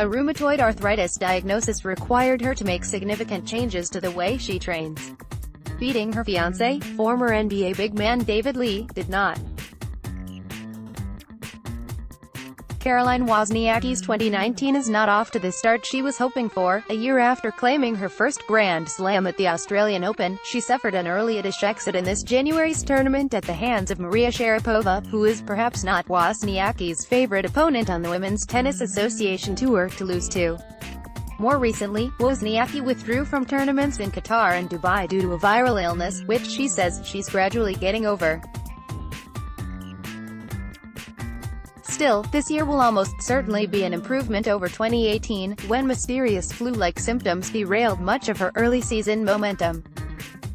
A rheumatoid arthritis diagnosis required her to make significant changes to the way she trains. Beating her fiancé, former NBA big man David Lee, did not. Caroline Wozniacki's 2019 is not off to the start she was hoping for. A year after claiming her first Grand Slam at the Australian Open, she suffered an early-ish exit in this January's tournament at the hands of Maria Sharapova, who is perhaps not Wozniacki's favorite opponent on the Women's Tennis Association Tour to lose to. More recently, Wozniacki withdrew from tournaments in Qatar and Dubai due to a viral illness, which she says she's gradually getting over. Still, this year will almost certainly be an improvement over 2018, when mysterious flu-like symptoms derailed much of her early season momentum.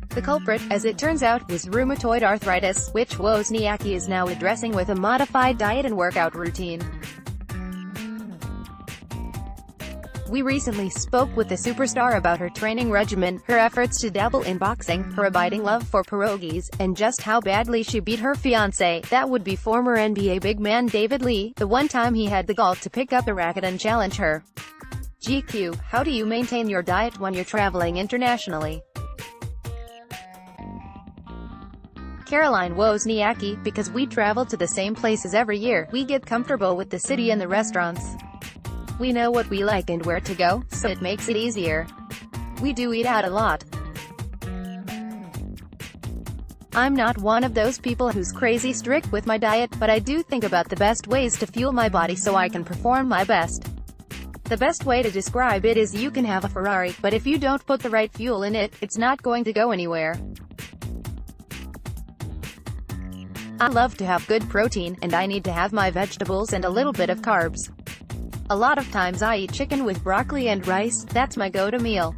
The culprit, as it turns out, was rheumatoid arthritis, which Wozniacki is now addressing with a modified diet and workout routine. We recently spoke with the superstar about her training regimen, her efforts to dabble in boxing, her abiding love for pierogies, and just how badly she beat her fiancé, that would be former NBA big man David Lee, the one time he had the gall to pick up a racket and challenge her. GQ, how do you maintain your diet when you're traveling internationally? Caroline Wozniacki, because we travel to the same places every year, we get comfortable with the city and the restaurants. We know what we like and where to go, so it makes it easier. We do eat out a lot. I'm not one of those people who's crazy strict with my diet, but I do think about the best ways to fuel my body so I can perform my best. The best way to describe it is you can have a Ferrari, but if you don't put the right fuel in it, it's not going to go anywhere. I love to have good protein, and I need to have my vegetables and a little bit of carbs. A lot of times I eat chicken with broccoli and rice, that's my go-to meal.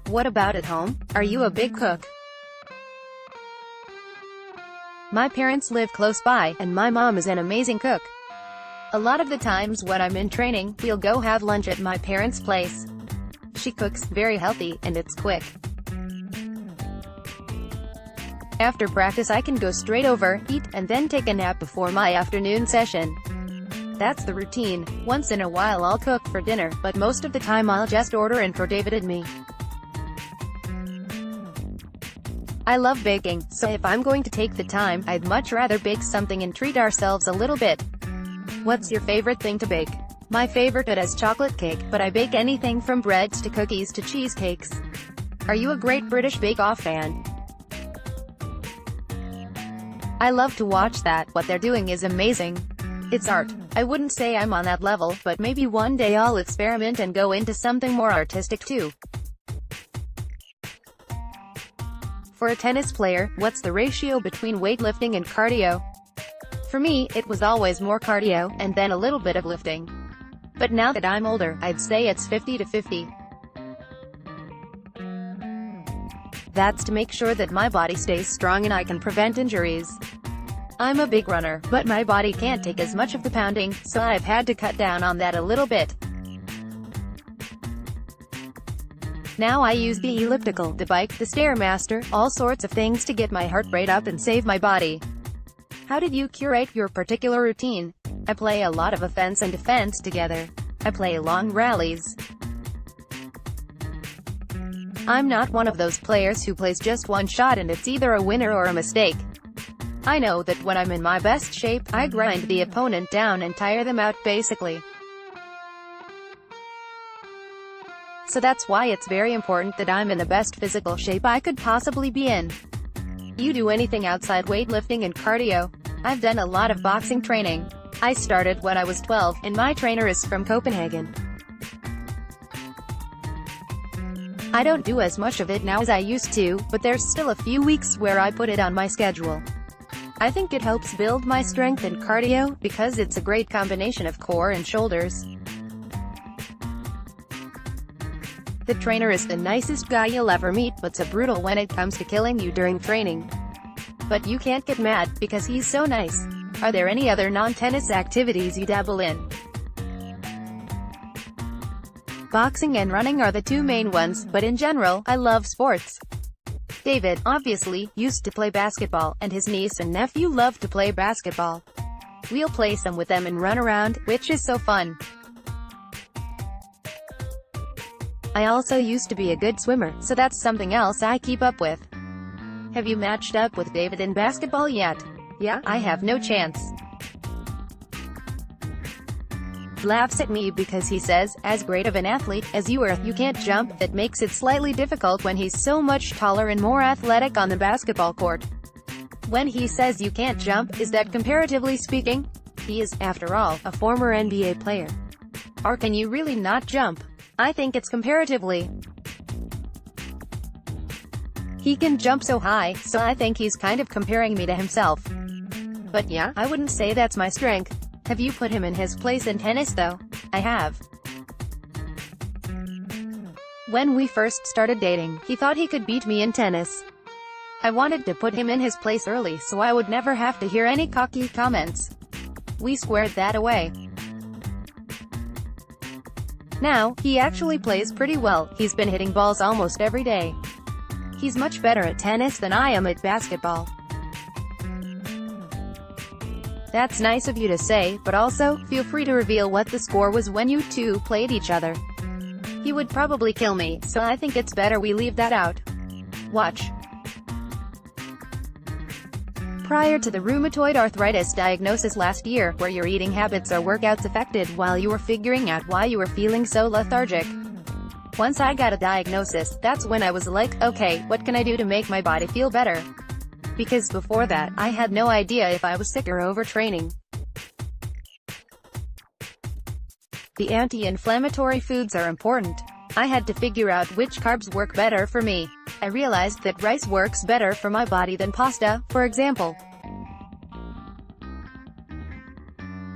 What about at home? Are you a big cook? My parents live close by, and my mom is an amazing cook. A lot of the times when I'm in training, we'll go have lunch at my parents' place. She cooks very healthy, and it's quick. After practice I can go straight over, eat, and then take a nap before my afternoon session. That's the routine. Once in a while I'll cook for dinner, but most of the time I'll just order in for David and me. I love baking, so if I'm going to take the time, I'd much rather bake something and treat ourselves a little bit. What's your favorite thing to bake? My favorite is chocolate cake, but I bake anything from breads to cookies to cheesecakes. Are you a Great British Bake Off fan? I love to watch that, what they're doing is amazing. It's art. I wouldn't say I'm on that level, but maybe one day I'll experiment and go into something more artistic too. For a tennis player, what's the ratio between weightlifting and cardio? For me, it was always more cardio, and then a little bit of lifting. But now that I'm older, I'd say it's 50-50. That's to make sure that my body stays strong and I can prevent injuries. I'm a big runner, but my body can't take as much of the pounding, so I've had to cut down on that a little bit. Now I use the elliptical, the bike, the Stairmaster, all sorts of things to get my heart rate up and save my body. How did you curate your particular routine? I play a lot of offense and defense together. I play long rallies. I'm not one of those players who plays just one shot and it's either a winner or a mistake. I know that when I'm in my best shape, I grind the opponent down and tire them out basically. So that's why it's very important that I'm in the best physical shape I could possibly be in. You do anything outside weightlifting and cardio? I've done a lot of boxing training. I started when I was 12, and my trainer is from Copenhagen. I don't do as much of it now as I used to, but there's still a few weeks where I put it on my schedule. I think it helps build my strength and cardio, because it's a great combination of core and shoulders. The trainer is the nicest guy you'll ever meet, but's a brutal when it comes to killing you during training. But you can't get mad, because he's so nice. Are there any other non-tennis activities you dabble in? Boxing and running are the two main ones, but in general, I love sports. David, obviously, used to play basketball, and his niece and nephew love to play basketball. We'll play some with them and run around, which is so fun. I also used to be a good swimmer, so that's something else I keep up with. Have you matched up with David in basketball yet? Yeah, I have no chance. Laughs at me because he says, as great of an athlete as you are, you can't jump. That makes it slightly difficult when he's so much taller and more athletic on the basketball court. When he says you can't jump, is that comparatively speaking? He is, after all, a former NBA player. Or can you really not jump? I think it's comparatively. He can jump so high, so I think he's kind of comparing me to himself. But yeah, I wouldn't say that's my strength. Have you put him in his place in tennis though? I have. When we first started dating, he thought he could beat me in tennis. I wanted to put him in his place early so I would never have to hear any cocky comments. We squared that away. Now, he actually plays pretty well. He's been hitting balls almost every day. He's much better at tennis than I am at basketball. That's nice of you to say, but also, feel free to reveal what the score was when you two played each other. He would probably kill me, so I think it's better we leave that out. Watch. Prior to the rheumatoid arthritis diagnosis last year, were your eating habits or workouts affected while you were figuring out why you were feeling so lethargic? Once I got a diagnosis, that's when I was like, okay, what can I do to make my body feel better? Because before that, I had no idea if I was sick or overtraining. The anti-inflammatory foods are important. I had to figure out which carbs work better for me. I realized that rice works better for my body than pasta, for example.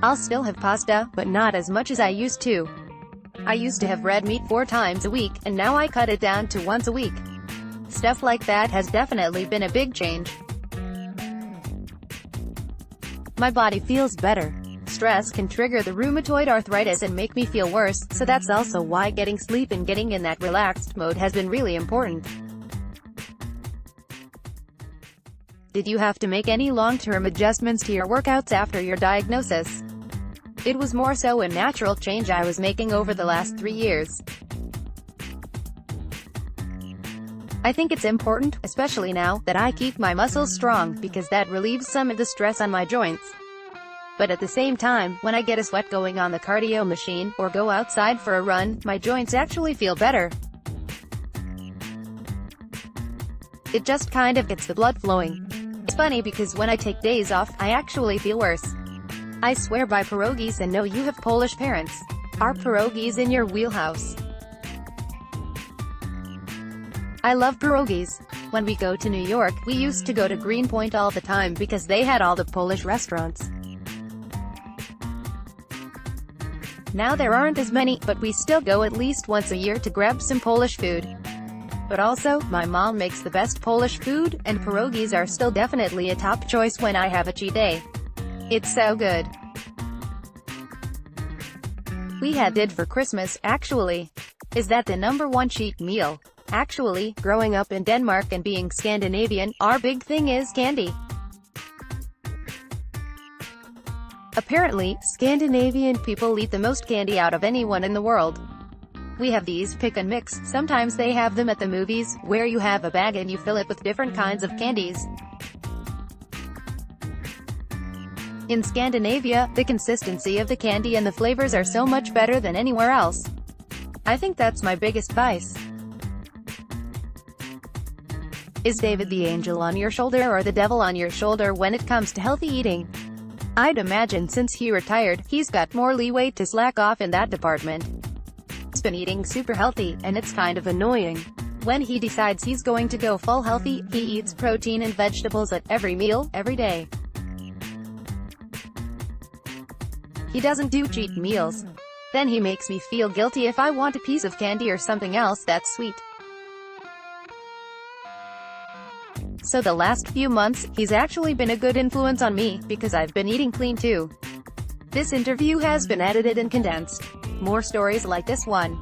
I'll still have pasta, but not as much as I used to. I used to have red meat 4 times a week, and now I cut it down to once a week. Stuff like that has definitely been a big change. My body feels better. Stress can trigger the rheumatoid arthritis and make me feel worse, so that's also why getting sleep and getting in that relaxed mode has been really important. Did you have to make any long-term adjustments to your workouts after your diagnosis? It was more so a natural change I was making over the last 3 years. I think it's important, especially now, that I keep my muscles strong, because that relieves some of the stress on my joints. But at the same time, when I get a sweat going on the cardio machine, or go outside for a run, my joints actually feel better. It just kind of gets the blood flowing. It's funny because when I take days off, I actually feel worse. I swear by pierogies and know you have Polish parents. Are pierogies in your wheelhouse? I love pierogies. When we go to New York, we used to go to Greenpoint all the time because they had all the Polish restaurants. Now there aren't as many, but we still go at least once a year to grab some Polish food. But also, my mom makes the best Polish food, and pierogies are still definitely a top choice when I have a cheat day. It's so good. We had did for Christmas, actually. Is that the #1 cheat meal? Actually, growing up in Denmark and being Scandinavian, our big thing is candy. Apparently, Scandinavian people eat the most candy out of anyone in the world. We have these pick and mix, sometimes they have them at the movies, where you have a bag and you fill it with different kinds of candies. In Scandinavia, the consistency of the candy and the flavors are so much better than anywhere else. I think that's my biggest vice. Is David the angel on your shoulder or the devil on your shoulder when it comes to healthy eating? I'd imagine since he retired, he's got more leeway to slack off in that department. He's been eating super healthy, and it's kind of annoying. When he decides he's going to go full healthy, he eats protein and vegetables at every meal, every day. He doesn't do cheat meals. Then he makes me feel guilty if I want a piece of candy or something else that's sweet. So the last few months, he's actually been a good influence on me, because I've been eating clean too. This interview has been edited and condensed. More stories like this one.